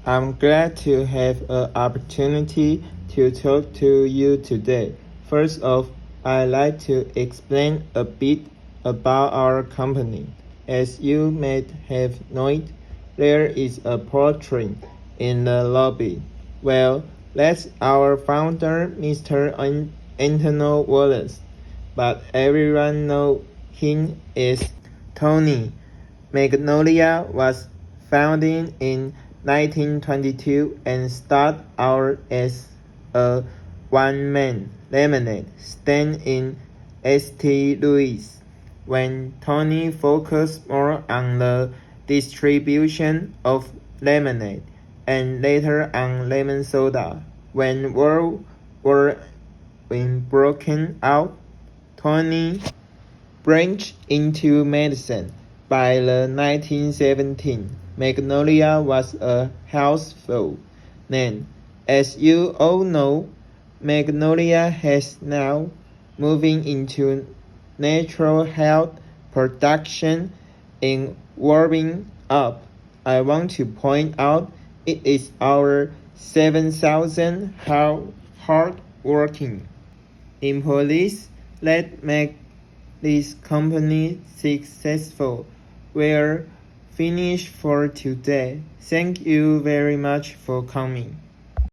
I'm glad to have an opportunity to talk to you today. First off, I'd like to explain a bit about our company. As you may have noted, there is a portrait in the lobby. Well, that's our founder, Mr. Antonio Wallace, but everyone knows him as Tony. Magnolia was founded in 1922 and started out as a one-man lemonade stand in St. Louis, when Tony focused more on the distribution of lemonade and later on lemon soda. When World War I broke out, Tony branched into medicine. By the 1970s, Magnolia was a household name. As you all know, Magnolia has now moving into natural health production in warming up. I want to point out it is our 7,000 hard-working employees that make this company successful. We're finished for today. Thank you very much for coming.